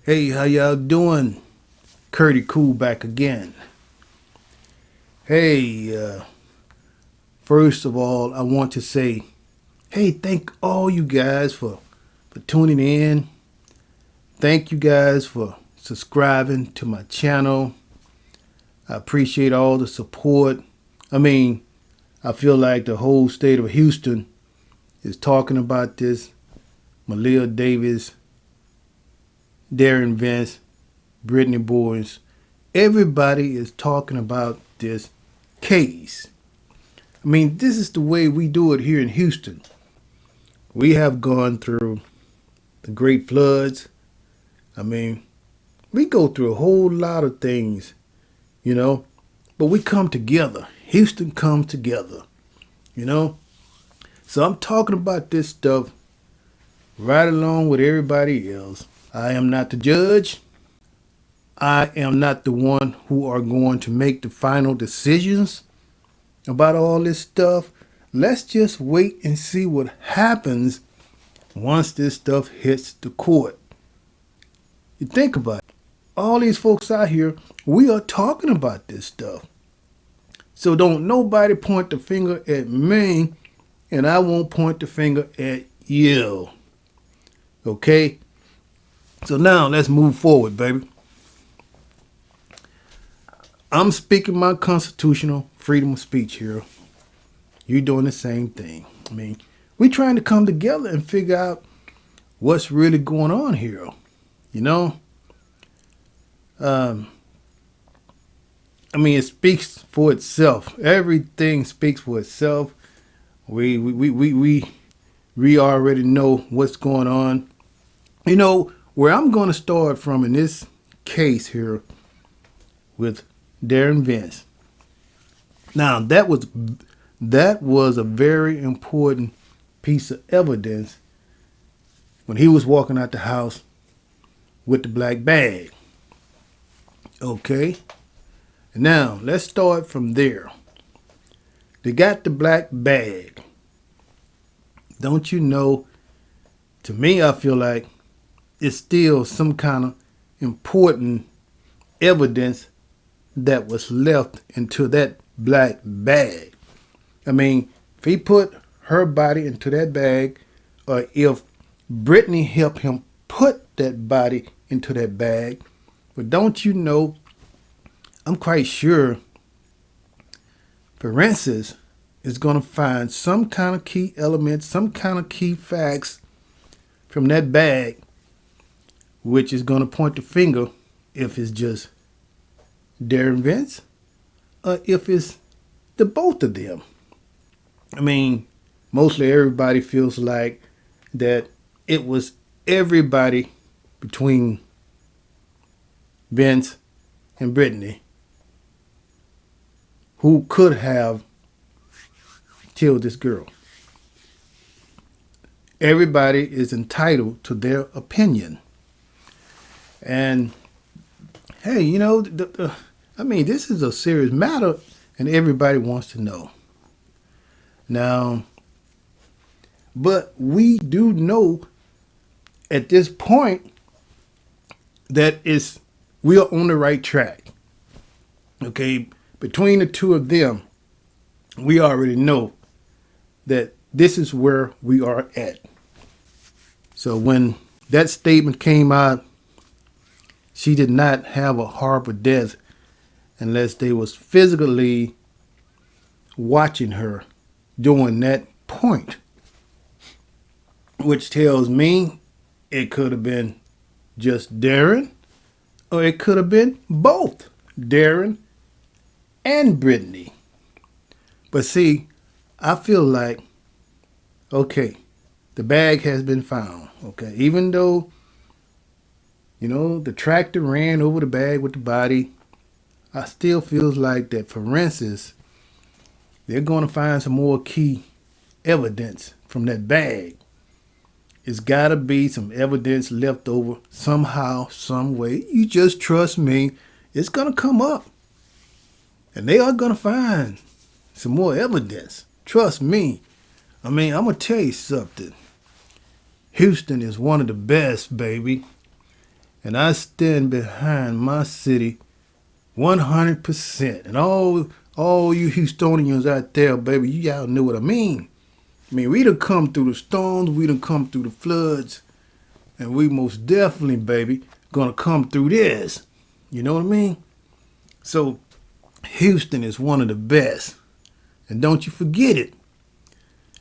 Hey, how y'all doing? Curdy Cool back again. Hey, first of all, I want to say, hey, thank all you guys for tuning in. Thank you guys for subscribing to my channel. I appreciate all the support. I mean, I feel like the whole state of Houston is talking about this. Maleah Davis, Derion Vence, Brittany Bowens. Everybody is talking about this case. I mean, this is the way we do it here in Houston. We have gone through the great floods. I mean, we go through a whole lot of things, but we come together. Houston comes together, you know. So I'm talking about this stuff right along with everybody else. I am not the judge. I am not the one who are going to make the final decisions about all this stuff. Let's just wait and see what happens once this stuff hits the court. You think about it. All these folks out here, we are talking about this stuff. So don't nobody point the finger at me, and I won't point the finger at you. Okay? So now let's move forward, baby. I'm speaking my constitutional freedom of speech here. You're doing the same thing. I mean, we're trying to come together and figure out what's really going on here. I mean, it speaks for itself. Everything speaks for itself. We already know what's going on. Where I'm going to start from in this case here with Derion Vence. Now, that was a very important piece of evidence when he was walking out the house with the black bag. Okay? Now, let's start from there. They got the black bag. Don't you know, to me, I feel like it's still some kind of important evidence that was left into that black bag. I mean, if he put her body into that bag, or if Brittany helped him put that body into that bag, but don't you know, I'm quite sure forensics is going to find some kind of key elements, some kind of key facts from that bag, which is going to point the finger if it's just Derion Vence or if it's the both of them. I mean, mostly everybody feels like that it was everybody between Vence and Brittany who could have killed this girl. Everybody is entitled to their opinion. And hey, this is a serious matter and everybody wants to know. Now, but we do know at this point that we are on the right track. Okay, between the two of them, we already know that this is where we are at. So when that statement came out, she did not have a horrible death unless they was physically watching her during that point, which tells me it could have been just Derion, or it could have been both Derion and Brittany. But see, I feel like, okay, the bag has been found. Okay, even though, the tractor ran over the bag with the body, I still feels like that forensics, they're going to find some more key evidence from that bag. It's got to be some evidence left over somehow, some way. You just trust me. It's going to come up. And they are going to find some more evidence. Trust me. I mean, I'm going to tell you something. Houston is one of the best, baby. And I stand behind my city 100%. And all you Houstonians out there, baby, y'all know what I mean. I mean, we done come through the storms, we done come through the floods, and we most definitely, baby, gonna come through this. You know what I mean? So, Houston is one of the best. And don't you forget it.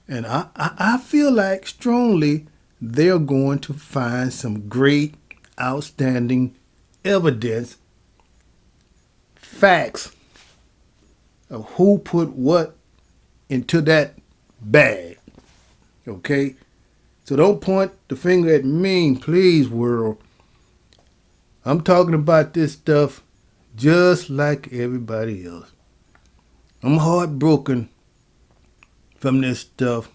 And I feel like strongly they're going to find some great, outstanding evidence, facts of who put what into that bag. Okay? So don't point the finger at me, please, world. I'm talking about this stuff just like everybody else. I'm heartbroken from this stuff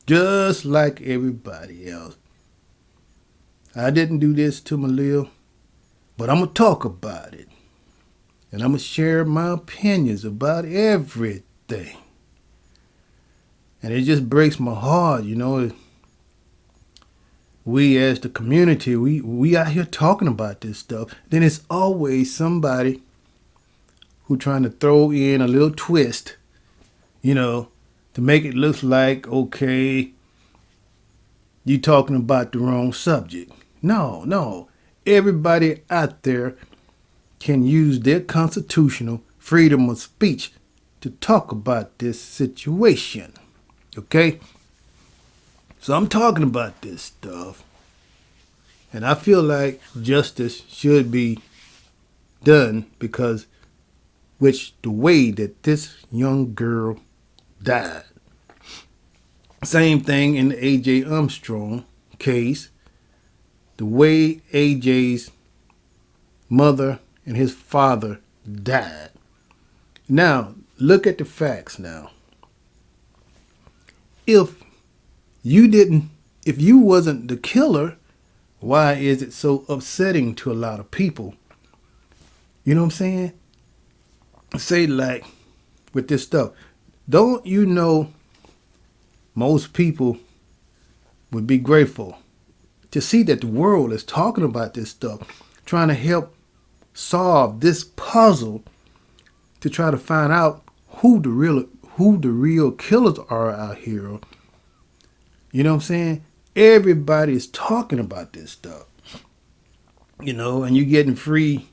just like everybody else. I didn't do this to Maleah, but I'm going to talk about it. And I'm going to share my opinions about everything. And it just breaks my heart, you know. We as the community, we out here talking about this stuff. Then it's always somebody who trying to throw in a little twist, you know, to make it look like, okay, you talking about the wrong subject. No. Everybody out there can use their constitutional freedom of speech to talk about this situation. Okay? So I'm talking about this stuff. And I feel like justice should be done because the way that this young girl died. Same thing in the A.J. Armstrong case. The way A.J.'s mother and his father died. Now, look at the facts now. If you wasn't the killer, why is it so upsetting to a lot of people? You know what I'm saying? Say like with this stuff. Don't you know most people would be grateful to see that the world is talking about this stuff, trying to help solve this puzzle to try to find out who the real killers are out here. You know what I'm saying? Everybody is talking about this stuff. You know, and you're getting free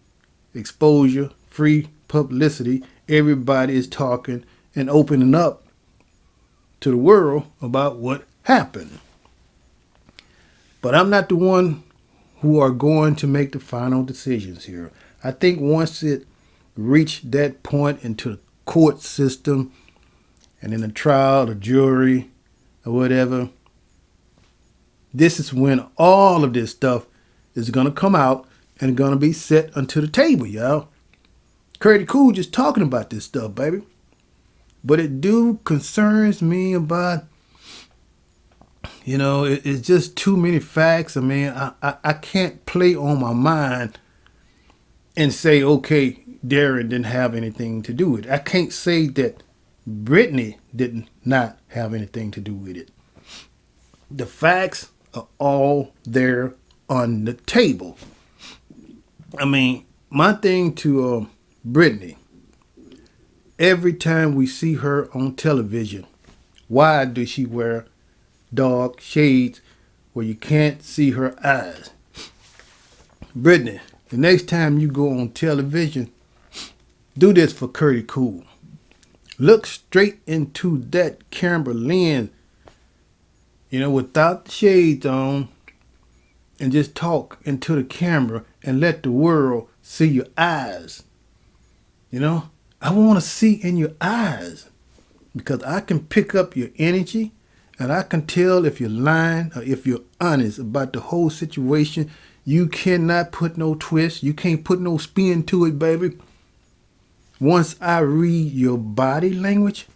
exposure, free publicity. Everybody is talking and opening up to the world about what happened. But I'm not the one who are going to make the final decisions here. I think once it reached that point into the court system and in the trial, the jury, or whatever, this is when all of this stuff is going to come out and going to be set onto the table, y'all. CURTIEECOOL'S just talking about this stuff, baby. But it do concerns me about, you know, it's just too many facts. I mean, I can't play on my mind and say, okay, Derion didn't have anything to do with it. I can't say that Brittany did not have anything to do with it. The facts are all there on the table. I mean, my thing to Brittany, every time we see her on television, why does she wear dark shades where you can't see her eyes? Brittany, the next time you go on television, do this for CURTIEECOOL. Look straight into that camera lens, you know, without the shades on, and just talk into the camera and let the world see your eyes. You know, I want to see in your eyes because I can pick up your energy and I can tell if you're lying or if you're honest about the whole situation. You cannot put no twist. You can't put no spin to it, baby. Once I read your body language,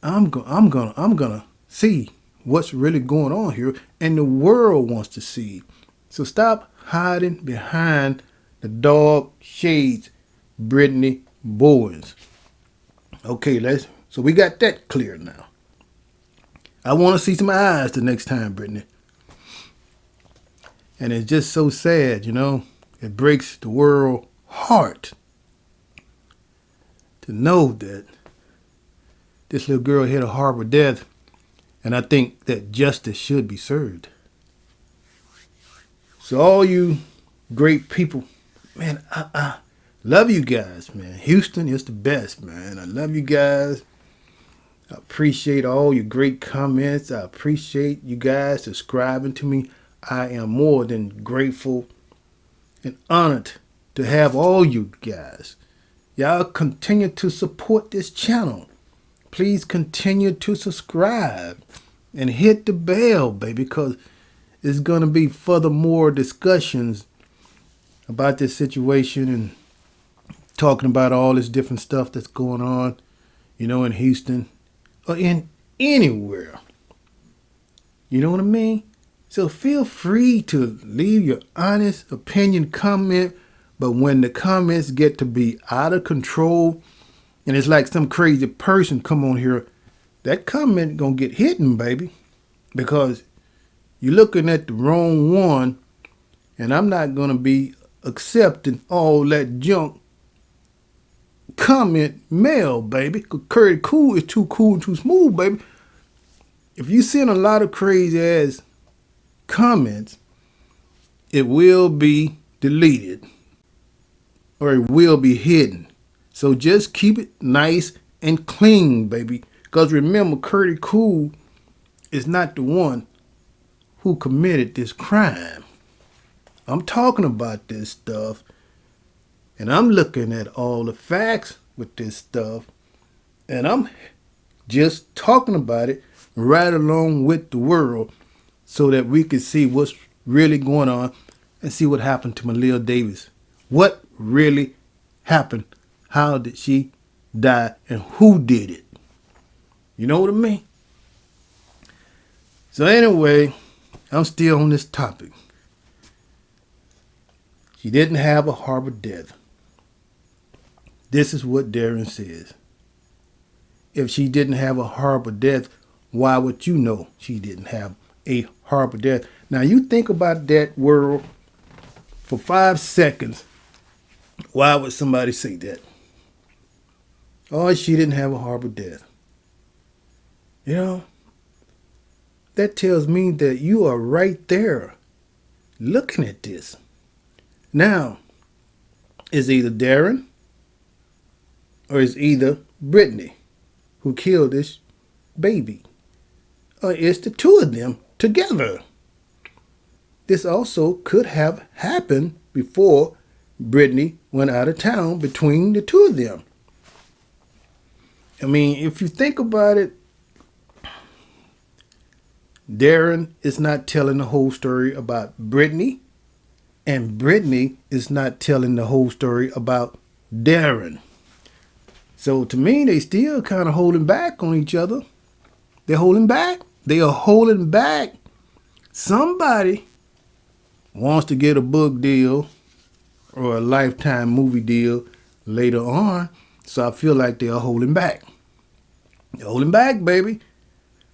I'm gonna see what's really going on here, and the world wants to see. So stop hiding behind the dog shades, Brittany Bowens. Okay, so we got that clear now. I want to see some eyes the next time, Brittany. And it's just so sad, It breaks the world heart to know that this little girl hit a horrible death. And I think that justice should be served. So all you great people, man, I love you guys, man. Houston is the best, man. I love you guys. I appreciate all your great comments. I appreciate you guys subscribing to me. I am more than grateful and honored to have all you guys. Y'all continue to support this channel. Please continue to subscribe and hit the bell, baby, because it's going to be furthermore discussions about this situation and talking about all this different stuff that's going on, in Houston or in anywhere. You know what I mean? So feel free to leave your honest opinion comment, but when the comments get to be out of control and it's like some crazy person come on here, that comment gonna get hidden, baby, because you're looking at the wrong one, and I'm not gonna be accepting all that junk comment mail, baby. Cause Curry Cool is too cool and too smooth, baby. If you send a lot of crazy ass comments, it will be deleted or it will be hidden. So just keep it nice and clean, baby. Because remember, Curry Cool is not the one who committed this crime. I'm talking about this stuff, and I'm looking at all the facts with this stuff, and I'm just talking about it right along with the world so that we can see what's really going on and see what happened to Maleah Davis. What really happened? How did she die? And who did it? You know what I mean? So anyway, I'm still on this topic. She didn't have a horrible death. This is what Derion says. If she didn't have a horrible death, why would you know she didn't have a horrible death? Now you think about that world for 5 seconds. Why would somebody say that? Oh, she didn't have a horrible death. That tells me that you are right there looking at this. Now, it's either Derion or it's either Brittany who killed this baby. Or it's the two of them together. This also could have happened before Brittany went out of town between the two of them. I mean, if you think about it, Derion is not telling the whole story about Brittany, and Brittany is not telling the whole story about Derion. So to me, they still kind of holding back on each other. They're holding back. They are holding back. Somebody wants to get a book deal or a Lifetime movie deal later on. So I feel like they are holding back. They're holding back, baby.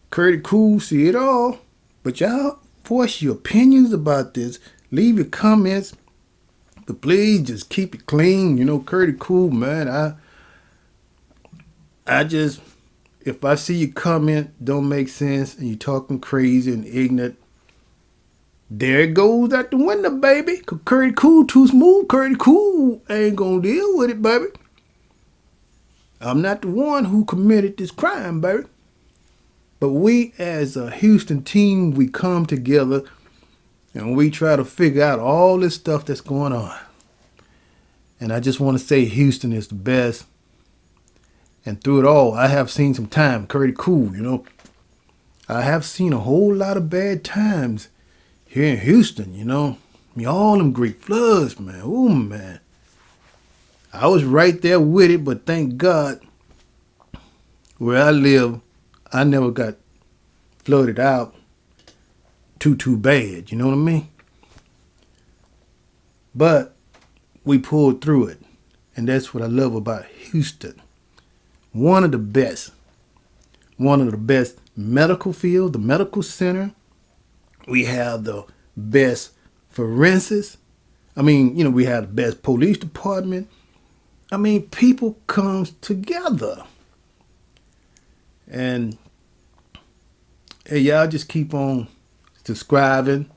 Curry Cool, see it all. But y'all voice your opinions about this. Leave your comments. But please just keep it clean. Curry Cool, man. I just, if I see your comment don't make sense and you're talking crazy and ignorant, there it goes out the window, baby. Cause Curry Cool too smooth. Curry Cool ain't gonna deal with it, baby. I'm not the one who committed this crime, baby. But we as a Houston team, we come together and we try to figure out all this stuff that's going on. And I just want to say Houston is the best. And through it all, I have seen some time. Curry Cool, I have seen a whole lot of bad times here in Houston, I mean, all them great floods, man. Oh, man. I was right there with it, but thank God where I live, I never got flooded out too bad. You know what I mean? But we pulled through it. And that's what I love about Houston. One of the best medical field, the medical center. We have the best forensics. I mean, we have the best police department. I mean, people comes together. And hey, y'all just keep on subscribing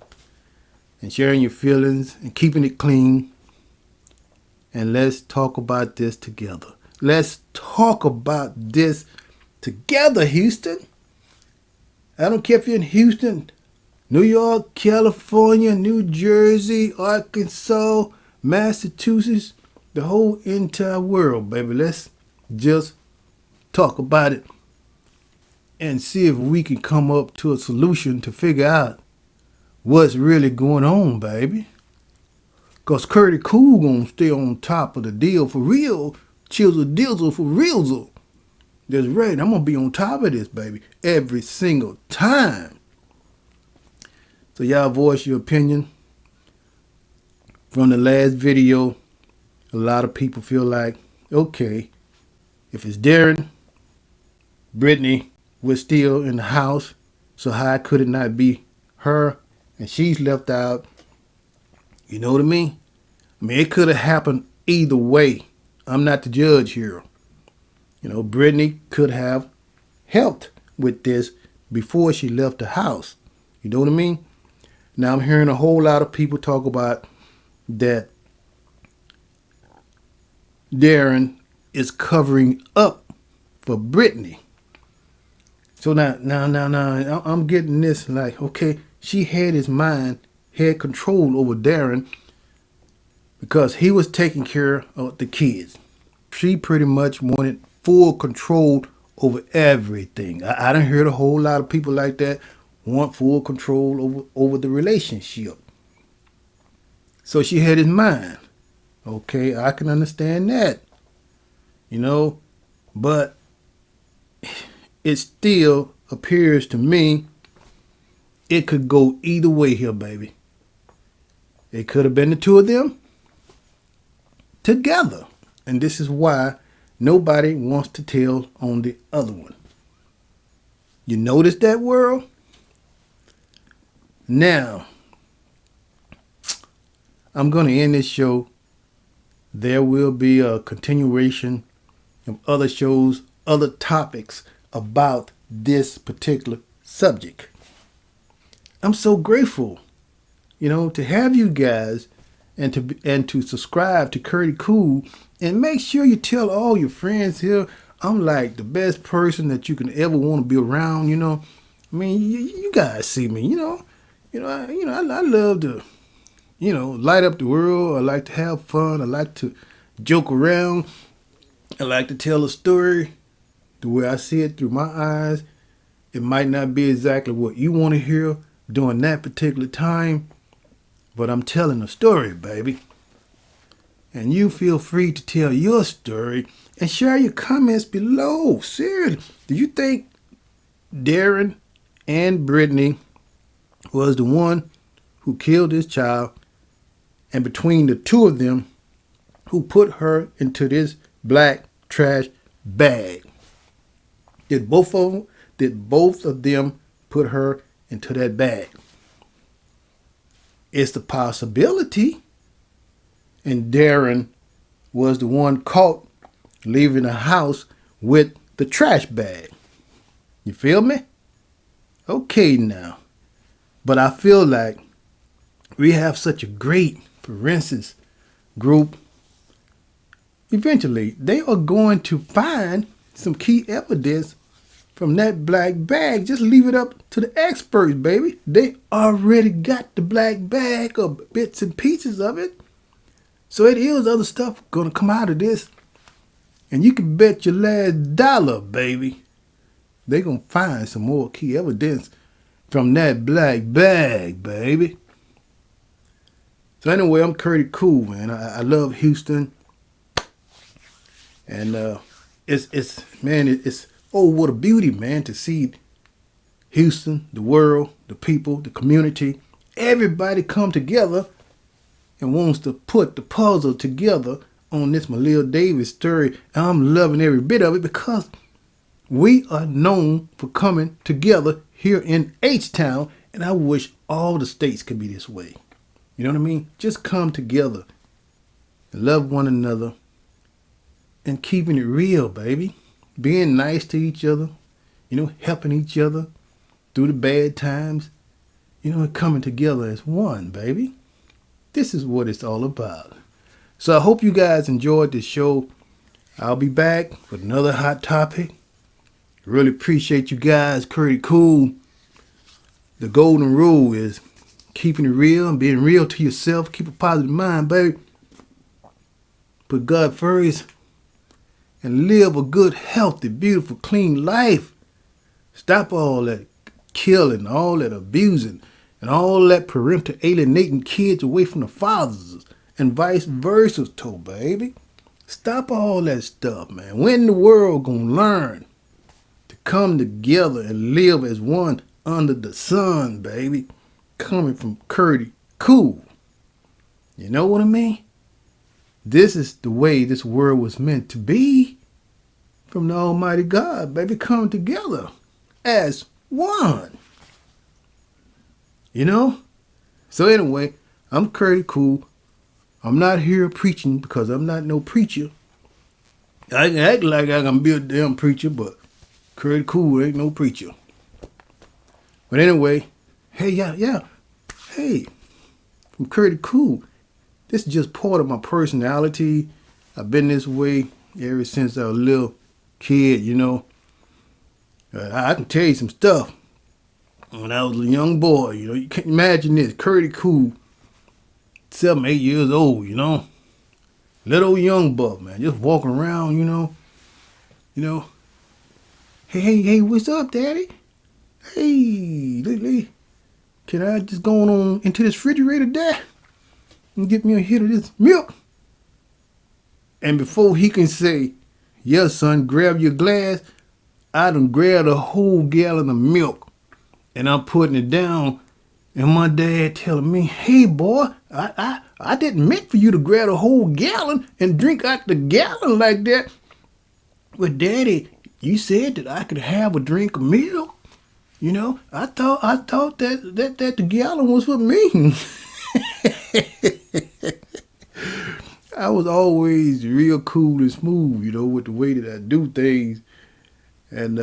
and sharing your feelings and keeping it clean. And let's talk about this together. Let's talk about this together, Houston. I don't care if you're in Houston, New York, California, New Jersey, Arkansas, Massachusetts, the whole entire world, baby. Let's just talk about it and see if we can come up to a solution to figure out what's really going on, baby. Because Curtie Cool gonna stay on top of the deal for real. Chizzle dizzle for realzle. That's right. I'm gonna be on top of this, baby, every single time. So y'all voice your opinion. From the last video, a lot of people feel like, okay, if it's Derion, Brittany was still in the house, so how could it not be her and she's left out? You know what I mean? I mean, it could have happened either way. I'm not the judge here. Brittany could have helped with this before she left the house. You know what I mean? Now I'm hearing a whole lot of people talk about that Derion is covering up for Brittany. So now, I'm getting this like, okay, she had his mind, had control over Derion because he was taking care of the kids. She pretty much wanted full control over everything. I done heard a whole lot of people like that want full control over the relationship. So she had his mind. Okay, I can understand that. But it still appears to me it could go either way here, baby. It could have been the two of them together. And this is why nobody wants to tell on the other one. You notice that, world? Now, I'm going to end this show. There will be a continuation of other shows, other topics about this particular subject. I'm so grateful, to have you guys and to subscribe to Curtie Cool, and make sure you tell all your friends here I'm like the best person that you can ever want to be around. I mean, you guys see me. I love to, light up the world. I like to have fun. I like to joke around. I like to tell a story the way I see it through my eyes. It might not be exactly what you want to hear during that particular time, but I'm telling a story, baby. And you feel free to tell your story and share your comments below. Seriously, do you think Derion and Brittany was the one who killed this child, and between the two of them, who put her into this black trash bag? Did both of them put her into that bag? It's a possibility. And Derion was the one caught leaving the house with the trash bag. You feel me? Okay now. But I feel like we have such a great forensics group. Eventually, they are going to find some key evidence from that black bag. Just leave it up to the experts, baby. They already got the black bag of bits and pieces of it. So it is other stuff going to come out of this. And you can bet your last dollar, baby, they're going to find some more key evidence from that black bag, baby. So anyway, I'm Curtie Cool, man. I love Houston. And it's oh, what a beauty, man, to see Houston, the world, the people, the community, everybody come together and wants to put the puzzle together on this Maleah Davis story. And I'm loving every bit of it because we are known for coming together here in H-Town, and I wish all the states could be this way. You know what I mean? Just come together and love one another and keeping it real, baby. Being nice to each other, helping each other through the bad times, and coming together as one, baby. This is what it's all about. So I hope you guys enjoyed this show. I'll be back with another hot topic. Really appreciate you guys. Curdy Cool. The golden rule is keeping it real and being real to yourself. Keep a positive mind, baby. Put God first and live a good, healthy, beautiful, clean life. Stop all that killing, all that abusing, and all that parental alienating kids away from the fathers and vice versa, too, baby. Stop all that stuff, man. When the world gonna learn to come together and live as one under the sun, baby? Coming from Curdy Cool. You know what I mean? This is the way this world was meant to be from the Almighty God, baby. Coming together as one. So anyway, I'm Curdy Cool. I'm not here preaching because I'm not no preacher. I can act like I can be a damn preacher, but Curdy Cool ain't no preacher. But anyway, hey, yeah. Hey, from Curdy Cool. This is just part of my personality. I've been this way ever since I was a little kid, I can tell you some stuff. When I was a young boy, you can't imagine this. Curdy Cool, 7, 8 years old, Little young buck, man, just walking around, Hey, what's up, Daddy? Hey, can I just go on into this refrigerator, Dad, and get me a hit of this milk? And before he can say, yes, son, grab your glass, I done grabbed a whole gallon of milk, and I'm putting it down, and my dad telling me, hey, boy, I didn't meant for you to grab a whole gallon and drink out the gallon like that. But, Daddy, you said that I could have a drink of milk. I thought that the gallon was for me. I was always real cool and smooth, with the way that I do things. And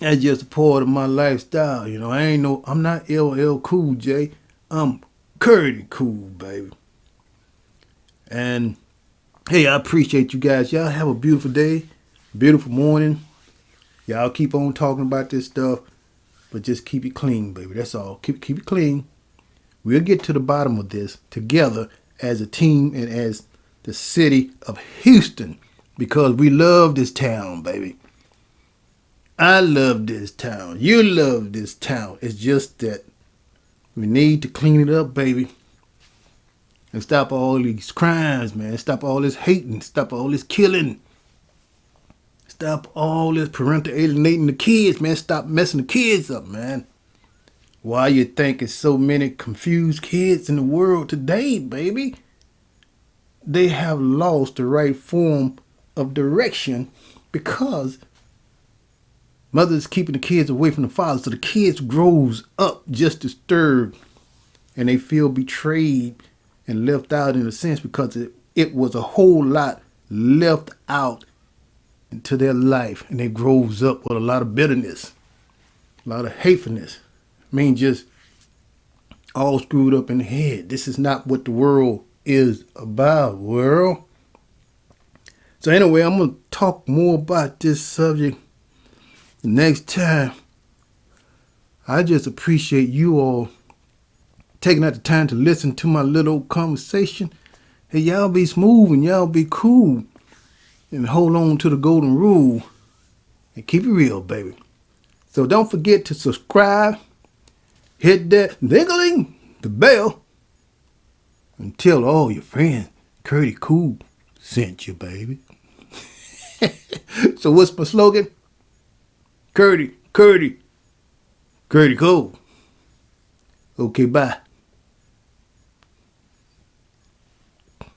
that's just a part of my lifestyle, I'm not LL Cool J. I'm Curdy Cool, baby. And hey, I appreciate you guys. Y'all have a beautiful day, beautiful morning. Y'all keep on talking about this stuff, but just keep it clean, baby. That's all. Keep it clean. We'll get to the bottom of this together as a team and as the city of Houston, because we love this town, baby. I love this town. You love this town. It's just that we need to clean it up, baby. And stop all these crimes, man. Stop all this hating. Stop all this killing. Stop all this parental alienating the kids, man. Stop messing the kids up, man. Why you think it's so many confused kids in the world today, baby? They have lost the right form of direction because mothers keeping the kids away from the fathers. So the kids grows up just disturbed and they feel betrayed and left out in a sense because it was a whole lot left out into their life, and they grows up with a lot of bitterness, a lot of hatefulness. Just all screwed up in the head. This is not what the world is about, world. So anyway, I'm going to talk more about this subject the next time. I just appreciate you all taking out the time to listen to my little conversation. Hey, y'all be smooth and y'all be cool. And hold on to the golden rule and keep it real, baby. So don't forget to subscribe, hit that ding-a-ling, the bell, and tell all your friends Curdy Cool sent you, baby. So what's my slogan? Curdy Cool. Okay, bye.